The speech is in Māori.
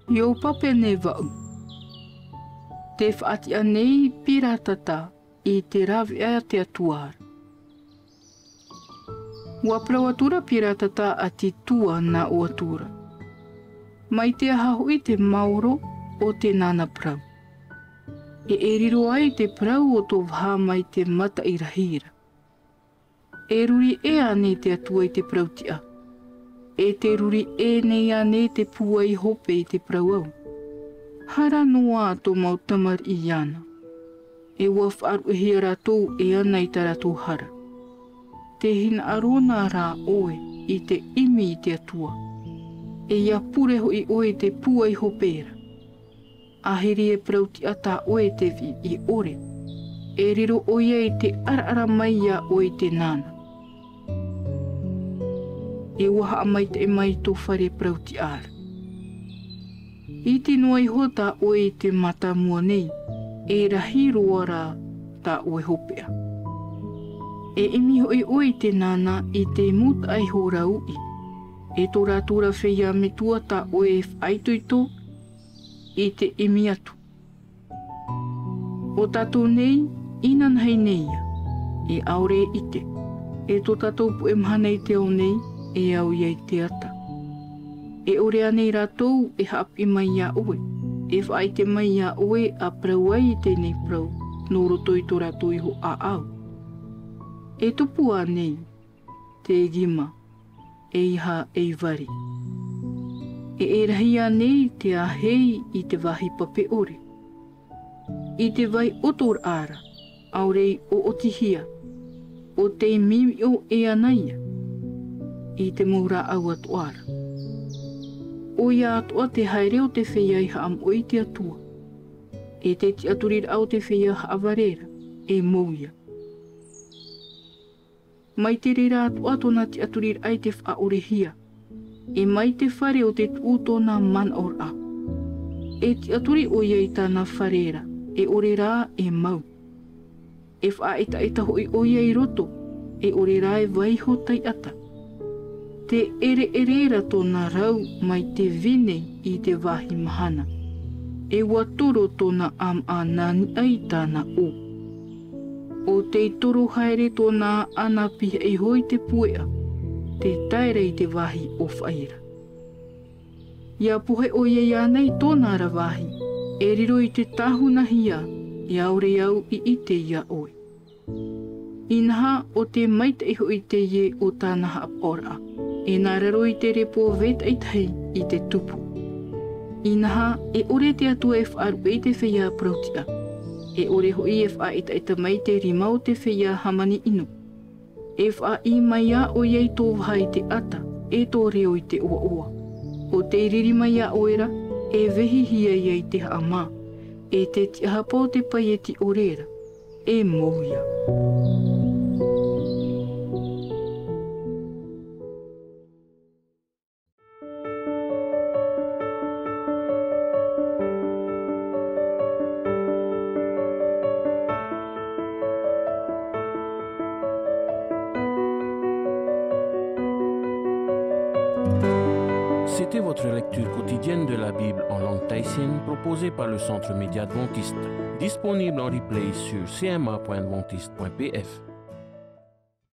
Yo pape ne vau. Te whaati anei piratata I te rawi a te atuara. Ua prawatura piratata a ti tua na uatura. Mai te ahahui te mauro o te nana prau. E riro ai te prau o tō waha mai te mata I rahira. E ruri e ane te atua I te prautia. E te ruri e nei ane te pua I hope I te prau au. Hara noa tō mautamar I ana. E ua whaaru e hia rātou e ana I tā rātou hara. Te hina arona rā oe I te imi I te atua. E ia pure ho I oe te pua I hopera. Ahiri e prauti ata oe te vi I ore. E riro oia I te ara mai ia oe te nana. E waha amai te mai tō whare prauti ara. I te noa I hota oe te mata mua nei. E rahi roa rā tā oe hopea. E imi hoi oe te nana I te muta ai ho raui. E tō rātura whea me tua tā oe whaitoito I te imi atu. O tātou nei, inan hei neia, e aure ite. E tō tātou pu e mahana I te au nei, e au iai te ata. E ore anei rātou e haapi mai ia oe. E whaai te mai ia oe a prau ai I tēnei prau, nō roto I tō rātou iho a au. E tupu anei, te gima, e iha e vari. E rahi anei te ahei I te wahi pape ore. I te vai otor ara, aurei o otihia, o te mimi o e anaia. I te maura au atu ara. O ia atua te haere o te whea I haam o I te atua. E te ti aturir au te whea haawarera, e mouia. Mai te rira atua tōna ti aturir ai te whaorehia. E mai te whare o te tū tōna man or a. E ti aturi o iei tāna wharera, e ore rā e mau. E whaita e taho I o iei roto, e ore rā e waiho tai ata. Te ere tōna rau mai te vine I te wahi mahana. E watoro tōna am a nani ai tāna o. O te toro haere tōna ana piha e hoi te puea, te taere I te wahi o whaira. Ia puhe o iei anei tōna rawahi, e riro I te tahuna hia, e aure au I ite ia oe. Inaha o te maita iho I te ie o tāna haapora, e nā raro I te repo veta I tahi I te tupu. Inaha e ore te atua e whaaru I te whea prautia, e ore hoi e whaaita I te mai te rimau te whea hamani inu. E wha I mai a o iei tō waha I te ata, e tō reo I te oa oa. O te riri mai a oera, e vehi hia iei te haama, e te ti ahapau te pai e ti orera, e mouia. C'était votre lecture quotidienne de la Bible en langue tahitienne proposée par le Centre Média Adventiste, disponible en replay sur cma.adventiste.pf.